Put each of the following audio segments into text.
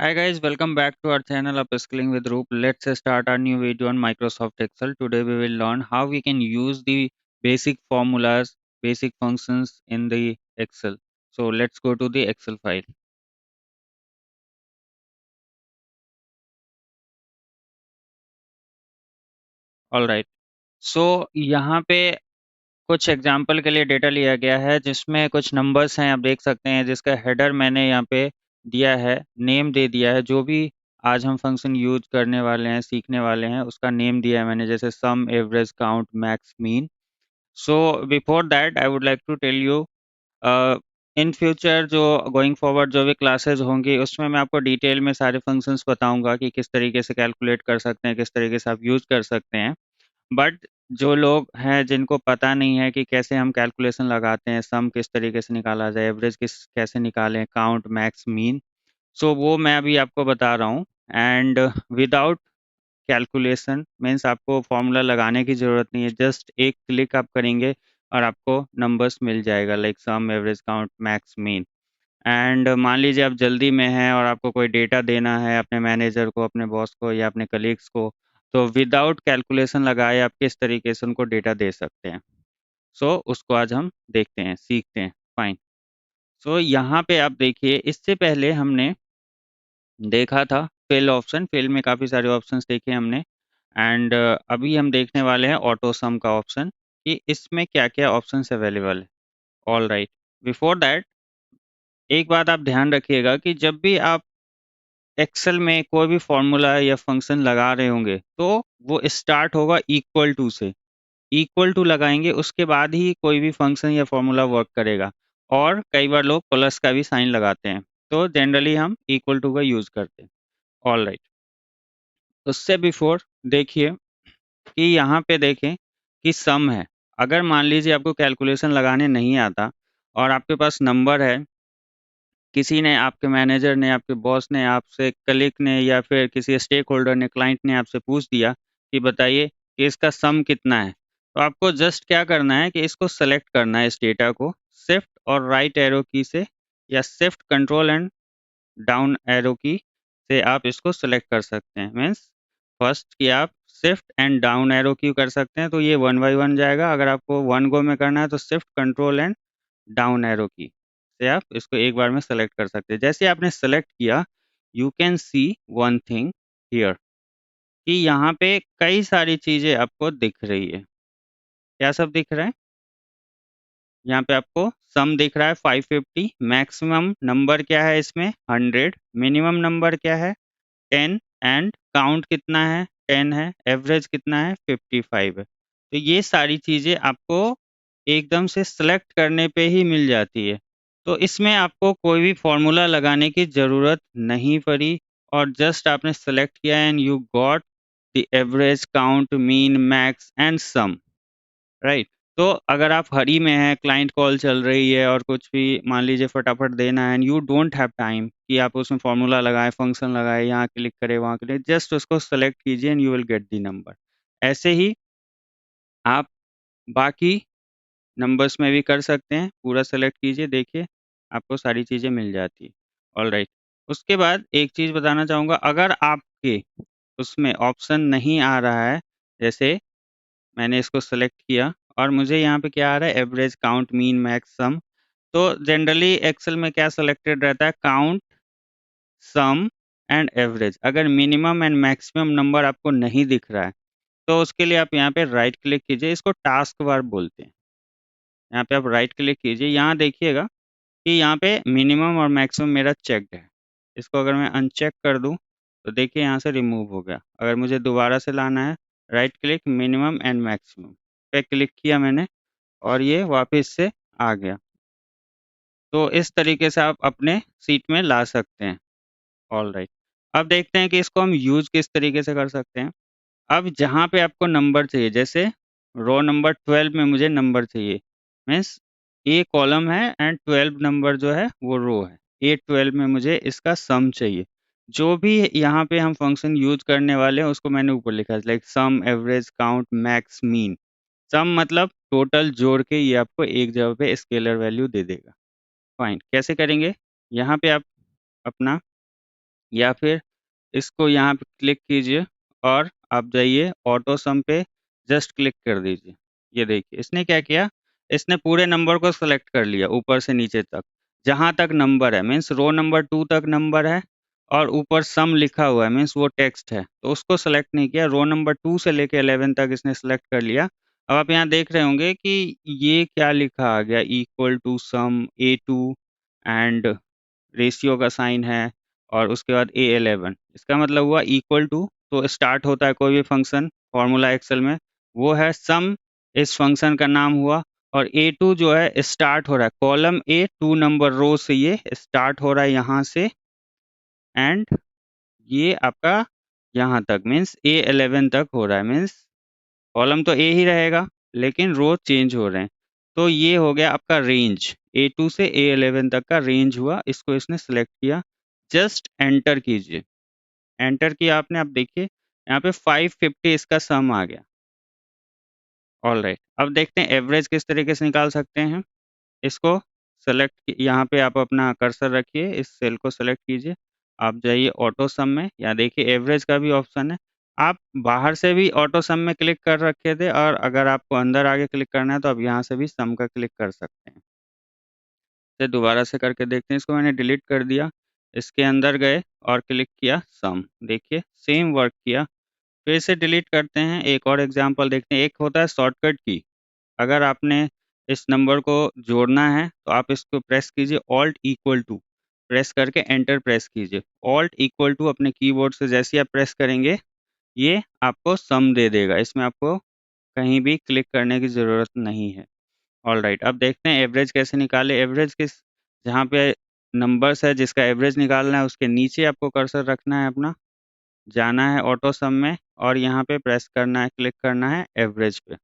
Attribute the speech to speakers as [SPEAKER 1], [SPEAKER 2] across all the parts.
[SPEAKER 1] Hi guys, welcome back to our channel Upskilling with Roop. Let's start our new video on Microsoft Excel. Today we will learn how we can use the basic formulas, basic functions in the Excel. So let's go to the Excel file. All right. So यहाँ पे कुछ example के लिए data लिया गया है जिसमें कुछ नंबर्स हैं, आप देख सकते हैं, जिसका हेडर मैंने यहाँ पे दिया है, नेम दे दिया है। जो भी आज हम फंक्शन यूज करने वाले हैं, सीखने वाले हैं, उसका नेम दिया है मैंने, जैसे sum, average, count, max, mean. So before that I would like to tell you, in future जो गोइंग फॉरवर्ड जो भी क्लासेस होंगी उसमें मैं आपको डिटेल में सारे फंक्शंस बताऊंगा कि किस तरीके से कैलकुलेट कर सकते हैं, किस तरीके से आप यूज कर सकते हैं। बट जो लोग हैं जिनको पता नहीं है कि कैसे हम कैलकुलेशन लगाते हैं, सम किस तरीके से निकाला जाए, एवरेज कैसे निकालें, काउंट, मैक्स, मीन, सो वो मैं अभी आपको बता रहा हूँ। एंड विदाउट कैलकुलेशन मीन्स आपको फॉर्मूला लगाने की ज़रूरत नहीं है, जस्ट एक क्लिक आप करेंगे और आपको नंबर्स मिल जाएगा, like sum, average, count, max, mean. And मान लीजिए आप जल्दी में हैं और आपको कोई डेटा देना है अपने मैनेजर को, अपने बॉस को या अपने कलीग्स को, तो विदाउट कैलकुलेशन लगाए आप किस तरीके से उनको डेटा दे सकते हैं। सो उसको आज हम देखते हैं, सीखते हैं। फाइन। सो यहाँ पे आप देखिए, इससे पहले हमने देखा था फिल ऑप्शन। फिल में काफ़ी सारे ऑप्शंस देखे हमने। एंड अभी हम देखने वाले हैं ऑटो सम का ऑप्शन, कि इसमें क्या क्या ऑप्शंस अवेलेबल है। All right. बिफोर दैट एक बात आप ध्यान रखिएगा कि जब भी आप एक्सेल में कोई भी फॉर्मूला या फंक्शन लगा रहे होंगे तो वो स्टार्ट होगा इक्वल टू से। इक्वल टू लगाएंगे, उसके बाद ही कोई भी फंक्शन या फॉर्मूला वर्क करेगा। और कई बार लोग प्लस का भी साइन लगाते हैं, तो जनरली हम इक्वल टू का यूज करते हैं। All right. उससे बिफोर देखिए कि यहाँ पे देखें कि सम है। अगर मान लीजिए आपको कैलकुलेशन लगाने नहीं आता और आपके पास नंबर है, किसी ने, आपके मैनेजर ने, आपके बॉस ने, आपसे कलीग ने, या फिर किसी स्टेक होल्डर ने, क्लाइंट ने आपसे पूछ दिया कि बताइए कि इसका सम कितना है, तो आपको जस्ट क्या करना है कि इसको सेलेक्ट करना है, इस डेटा को शिफ्ट और राइट एरो की से, या shift control and down arrow की से आप इसको सेलेक्ट कर सकते हैं। मीन्स फर्स्ट कि आप शिफ्ट एंड डाउन एरो की कर सकते हैं तो ये वन बाई वन जाएगा। अगर आपको वन गो में करना है तो shift control and down arrow की से आप इसको एक बार में सेलेक्ट कर सकते हैं। जैसे आपने सेलेक्ट किया, you can see one thing here, कि यहाँ पे कई सारी चीजें आपको दिख रही है। क्या सब दिख रहा है? यहाँ पे आपको सम दिख रहा है 550, मैक्सिमम नंबर क्या है इसमें 100, मिनिमम नंबर क्या है 10, एंड काउंट कितना है 10 है, एवरेज कितना है 55 है। तो ये सारी चीज़ें आपको एकदम से सेलेक्ट करने पे ही मिल जाती है। तो इसमें आपको कोई भी फॉर्मूला लगाने की ज़रूरत नहीं पड़ी, और जस्ट आपने सेलेक्ट किया and you got the average, count, mean, max and sum. Right. तो अगर आप हरी में हैं, क्लाइंट कॉल चल रही है और कुछ भी मान लीजिए फटाफट देना है, and you don't have time कि आप उसमें फॉर्मूला लगाएं, फंक्शन लगाएं, यहाँ क्लिक करें, वहाँ क्लिक, जस्ट उसको सेलेक्ट कीजिए and you will get the number. ऐसे ही आप बाकी नंबर्स में भी कर सकते हैं। पूरा सेलेक्ट कीजिए, देखिए आपको सारी चीज़ें मिल जाती है। All right. उसके बाद एक चीज़ बताना चाहूँगा, अगर आपके उसमें ऑप्शन नहीं आ रहा है, जैसे मैंने इसको सेलेक्ट किया और मुझे यहाँ पे क्या आ रहा है, एवरेज, काउंट, मीन, मैक्स, सम, तो जनरली एक्सेल में क्या सेलेक्टेड रहता है, काउंट, सम एंड एवरेज। अगर मिनिमम एंड मैक्सिमम नंबर आपको नहीं दिख रहा है तो उसके लिए आप यहाँ पे राइट क्लिक कीजिए, इसको टास्क बार बोलते हैं। यहाँ पे आप राइट क्लिक कीजिए, यहाँ देखिएगा कि यहाँ पे मिनिमम और मैक्सिमम मेरा चेक्ड है। इसको अगर मैं अनचेक कर दूँ तो देखिए यहाँ से रिमूव हो गया। अगर मुझे दोबारा से लाना है, right click, minimum and maximum पे क्लिक किया मैंने और ये वापस से आ गया। तो इस तरीके से आप अपने सीट में ला सकते हैं। All right. अब देखते हैं कि इसको हम यूज किस तरीके से कर सकते हैं। अब जहाँ पे आपको नंबर चाहिए, जैसे रो नंबर 12 में मुझे नंबर चाहिए, मीन्स ए कॉलम है एंड 12 नंबर जो है वो रो है। A12 में मुझे इसका सम चाहिए। जो भी यहाँ पे हम फंक्शन यूज करने वाले हैं उसको मैंने ऊपर लिखा है, like sum, average, count, max, mean. Sum मतलब टोटल जोड़ के ये आपको एक जगह पे स्केलर वैल्यू दे देगा। फाइन। कैसे करेंगे? यहाँ पे आप अपना या फिर इसको यहाँ पे क्लिक कीजिए और आप जाइए ऑटो सम पे, जस्ट क्लिक कर दीजिए। ये देखिए इसने क्या किया, इसने पूरे नंबर को सेलेक्ट कर लिया ऊपर से नीचे तक, जहाँ तक नंबर है मीन्स रो नंबर 2 तक नंबर है और ऊपर सम लिखा हुआ है मीन्स वो टेक्स्ट है, तो उसको सेलेक्ट नहीं किया। रो नंबर 2 से लेके 11 तक इसने सेलेक्ट कर लिया। अब आप यहाँ देख रहे होंगे कि ये क्या लिखा आ गया, equal to sum A2 and ratio का साइन है और उसके बाद A11, इसका मतलब हुआ इक्वल टू, तो स्टार्ट होता है कोई भी फंक्शन फॉर्मूला एक्सेल में, वो है सम, इस फंक्शन का नाम हुआ। और A2 जो है स्टार्ट हो रहा है कॉलम A2 नंबर रो से, ये स्टार्ट हो रहा है यहाँ से एंड ये आपका यहाँ तक मीन्स A11 तक हो रहा है, मीन्स कॉलम तो A ही रहेगा लेकिन रो चेंज हो रहे हैं। तो ये हो गया आपका रेंज, A2 से A11 तक का रेंज हुआ, इसको इसने सेलेक्ट किया। जस्ट एंटर कीजिए, एंटर किया आपने, आप देखिए यहाँ पे 550 इसका सम आ गया। ऑलराइट, अब देखते हैं एवरेज किस तरीके से निकाल सकते हैं। इसको सेलेक्ट, यहाँ पे आप अपना कर्सर रखिए, इस सेल को सेलेक्ट कीजिए, आप जाइए ऑटो सम में, यहाँ देखिए एवरेज का भी ऑप्शन है। आप बाहर से भी ऑटो सम में क्लिक कर रखे थे और अगर आपको अंदर आगे क्लिक करना है तो आप यहाँ से भी सम का क्लिक कर सकते हैं। तो दोबारा से करके देखते हैं, इसको मैंने डिलीट कर दिया, इसके अंदर गए और क्लिक किया सम, देखिए सेम वर्क किया। फिर इसे डिलीट करते हैं, एक और एग्जांपल देखते हैं। एक होता है शॉर्टकट की, अगर आपने इस नंबर को जोड़ना है तो आप इसको प्रेस कीजिए ऑल्ट इक्वल टू, प्रेस करके एंटर प्रेस कीजिए। ऑल्ट इक्वल टू अपने कीबोर्ड से जैसे ही आप प्रेस करेंगे ये आपको सम दे देगा, इसमें आपको कहीं भी क्लिक करने की ज़रूरत नहीं है। ऑलराइट, अब देखते हैं एवरेज कैसे निकाले। एवरेज किस, जहाँ पे नंबर्स है जिसका एवरेज निकालना है उसके नीचे आपको कर्सर रखना है अपना, जाना है ऑटो सम में और यहाँ पे प्रेस करना है, क्लिक करना है एवरेज पे।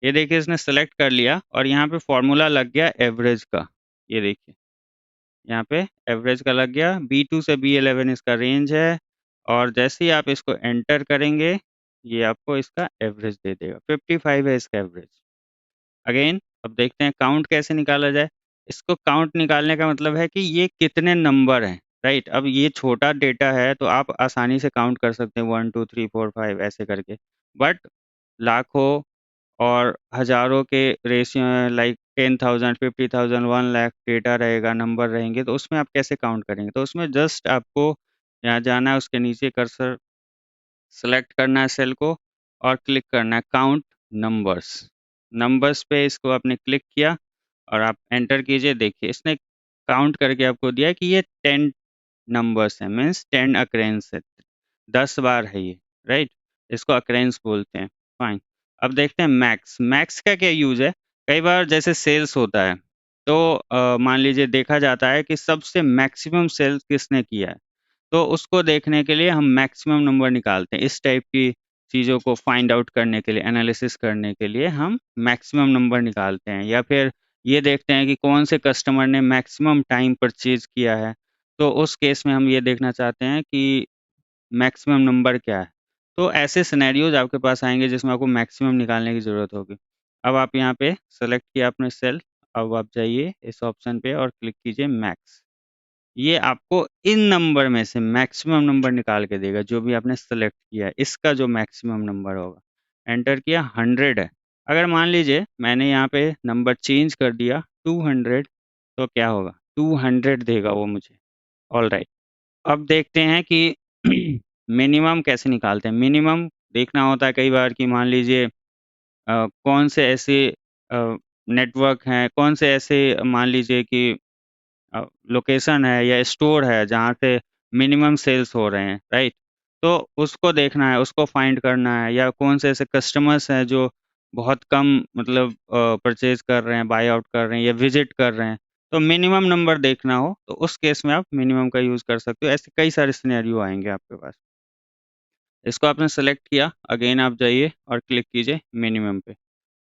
[SPEAKER 1] ये देखिए इसने सेलेक्ट कर लिया और यहाँ पे फॉर्मूला लग गया एवरेज का, ये देखिए यहाँ पे एवरेज का लग गया। B2 से B11 इसका रेंज है और जैसे ही आप इसको एंटर करेंगे ये आपको इसका एवरेज दे देगा, 55 है इसका एवरेज। अगेन अब देखते हैं काउंट कैसे निकाला जाए। इसको काउंट निकालने का मतलब है कि ये कितने नंबर हैं, राइट। अब ये छोटा डेटा है तो आप आसानी से काउंट कर सकते हैं 1 2 3 4 5 ऐसे करके, बट लाखों और हज़ारों के रेशियो हैं, लाइक 10,000 50,000 1 लाख डेटा रहेगा, नंबर रहेंगे, तो उसमें आप कैसे काउंट करेंगे। तो उसमें जस्ट आपको यहाँ जाना है, उसके नीचे कर्सर सेलेक्ट करना है सेल को और क्लिक करना है काउंट नंबर्स। नंबर्स पे इसको आपने क्लिक किया और आप एंटर कीजिए, देखिए इसने काउंट करके आपको दिया कि ये 10 नंबर्स हैं, मीन्स 10 अक्रेंस है, 10 बार है ये, राइट। इसको अक्रेंस बोलते हैं। फाइन, अब देखते हैं मैक्स। मैक्स का क्या यूज है, कई बार जैसे सेल्स होता है तो मान लीजिए देखा जाता है कि सबसे मैक्सिमम सेल्स किसने किया है, तो उसको देखने के लिए हम मैक्सिमम नंबर निकालते हैं। इस टाइप की चीज़ों को फाइंड आउट करने के लिए, एनालिसिस करने के लिए हम मैक्सिमम नंबर निकालते हैं। या फिर ये देखते हैं कि कौन से कस्टमर ने मैक्सिमम टाइम परचेज किया है, तो उस केस में हम ये देखना चाहते हैं कि मैक्सिमम नंबर क्या है। तो ऐसे सिनेरियोज आपके पास आएंगे जिसमें आपको मैक्सिमम निकालने की ज़रूरत होगी। अब आप यहाँ पे सेलेक्ट किया आपने सेल, अब आप जाइए इस ऑप्शन पे और क्लिक कीजिए मैक्स। ये आपको इन नंबर में से मैक्सिमम नंबर निकाल के देगा जो भी आपने सेलेक्ट किया है, इसका जो मैक्सिमम नंबर होगा। एंटर किया 100 है, अगर मान लीजिए मैंने यहाँ पे नंबर चेंज कर दिया 200, तो क्या होगा, 200 देगा वो मुझे। ऑल राइट, अब देखते हैं कि मिनिमम कैसे निकालते हैं। मिनिमम देखना होता है कई बार कि मान लीजिए कौन से ऐसे नेटवर्क हैं, कौन से ऐसे मान लीजिए कि लोकेशन है या स्टोर है जहाँ से मिनिमम सेल्स हो रहे हैं, राइट। तो उसको देखना है, उसको फाइंड करना है, या कौन से ऐसे कस्टमर्स हैं जो बहुत कम मतलब परचेज कर रहे हैं, बाय आउट कर रहे हैं या विजिट कर रहे हैं। तो मिनिमम नंबर देखना हो तो उस केस में आप मिनिमम का यूज़ कर सकते हो। ऐसे कई सारे सिनेरियो आएंगे आपके पास। इसको आपने सेलेक्ट किया, अगेन आप जाइए और क्लिक कीजिए मिनिमम पे,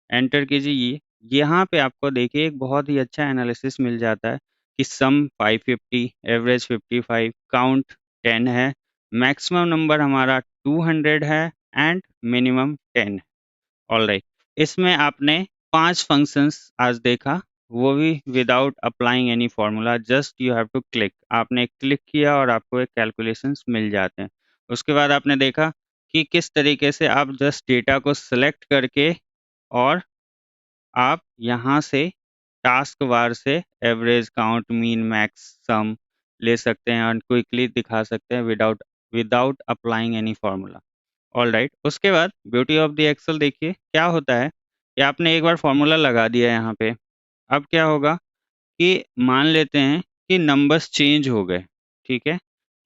[SPEAKER 1] एंटर कीजिए। ये यहाँ पे आपको देखिए एक बहुत ही अच्छा एनालिसिस मिल जाता है कि सम 550, एवरेज 55, काउंट 10 है, मैक्सिमम नंबर हमारा 200 है एंड मिनिमम 10 है। ऑलराइट, इसमें आपने 5 फंक्शंस आज देखा वो भी without applying any formula, just you have to click. आपने क्लिक किया और आपको एक कैलकुलेशंस मिल जाते हैं। उसके बाद आपने देखा कि किस तरीके से आप जस्ट डेटा को सिलेक्ट करके और आप यहाँ से टास्क बार से एवरेज, काउंट, मीन, मैक्स, सम ले सकते हैं और क्विकली दिखा सकते हैं without without applying any formula. All right, उसके बाद ब्यूटी ऑफ द एक्सेल देखिए क्या होता है कि आपने एक बार फार्मूला लगा दिया यहाँ पे। अब क्या होगा कि मान लेते हैं कि नंबर्स चेंज हो गए, ठीक है?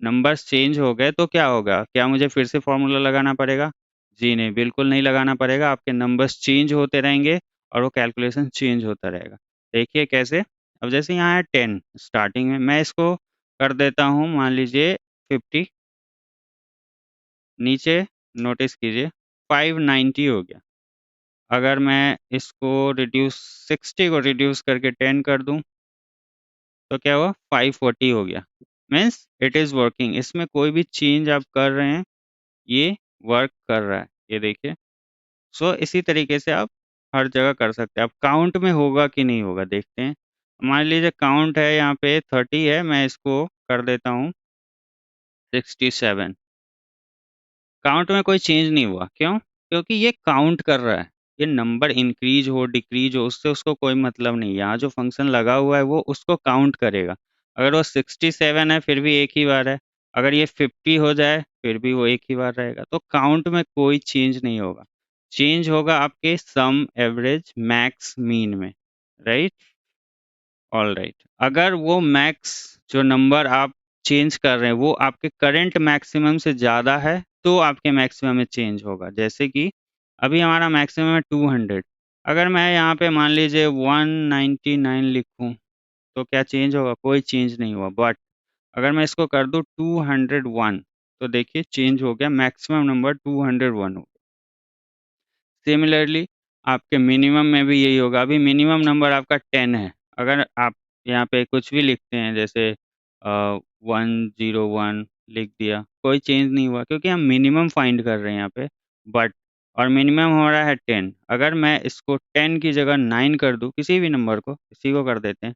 [SPEAKER 1] नंबर्स चेंज हो गए तो क्या होगा? क्या मुझे फिर से फ़ॉर्मूला लगाना पड़ेगा? जी नहीं, बिल्कुल नहीं लगाना पड़ेगा। आपके नंबर्स चेंज होते रहेंगे और वो कैलकुलेशन चेंज होता रहेगा। देखिए कैसे? अब जैसे यहाँ है 10 स्टार्टिंग में, मैं इसको कर देता हूँ मान लीजिए 50, नीचे नोटिस कीजिए 590 हो गया। अगर मैं इसको रिड्यूस 60 को रिड्यूस करके 10 कर दूँ तो क्या हुआ 540 हो गया। Means it is working. इसमें कोई भी चेंज आप कर रहे हैं ये वर्क कर रहा है, ये देखिए। सो इसी तरीके से आप हर जगह कर सकते हैं। अब काउंट में होगा कि नहीं होगा देखते हैं। मान लीजिए काउंट है यहाँ पे 30 है, मैं इसको कर देता हूँ 67। काउंट में कोई चेंज नहीं हुआ, क्यों? क्योंकि ये काउंट कर रहा है। ये नंबर इंक्रीज हो डिक्रीज हो उससे उसको कोई मतलब नहीं। यहाँ जो फंक्शन लगा हुआ है वो उसको काउंट करेगा। अगर वो 67 है फिर भी एक ही बार है, अगर ये 50 हो जाए फिर भी वो एक ही बार रहेगा। तो काउंट में कोई चेंज नहीं होगा। चेंज होगा आपके सम, एवरेज, मैक्स, मीन में, राइट? ऑल राइट, अगर वो मैक्स जो नंबर आप चेंज कर रहे हैं वो आपके करंट मैक्सिमम से ज़्यादा है तो आपके मैक्सिमम में चेंज होगा। जैसे कि अभी हमारा मैक्सिमम है 200, अगर मैं यहाँ पे मान लीजिए 199 लिखूँ तो क्या चेंज होगा? कोई चेंज नहीं हुआ। बट अगर मैं इसको कर दूँ 201 तो देखिए चेंज हो गया, मैक्सिमम नंबर 201 हो। सिमिलरली आपके मिनिमम में भी यही होगा। अभी मिनिमम नंबर आपका 10 है, अगर आप यहाँ पे कुछ भी लिखते हैं जैसे 101 लिख दिया, कोई चेंज नहीं हुआ क्योंकि हम मिनिमम फाइंड कर रहे हैं यहाँ पे। बट और मिनिमम हमारा है 10, अगर मैं इसको 10 की जगह 9 कर दूँ, किसी भी नंबर को, इसी को कर देते हैं,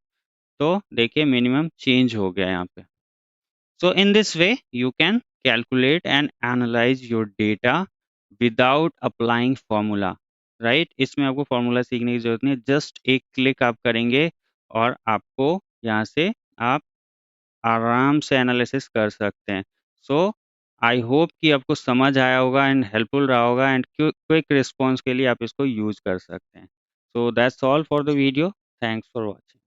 [SPEAKER 1] तो देखिए मिनिमम चेंज हो गया यहाँ पे। So in this way, you can calculate and analyze your data without applying formula, right? इसमें आपको फॉर्मूला सीखने की जरूरत नहीं है, जस्ट एक क्लिक आप करेंगे और आपको यहाँ से आप आराम से एनालिसिस कर सकते हैं। सो आई होप कि आपको समझ आया होगा एंड हेल्पफुल रहा होगा एंड क्विक रिस्पॉन्स के लिए आप इसको यूज कर सकते हैं। So that's all for the video. Thanks for watching.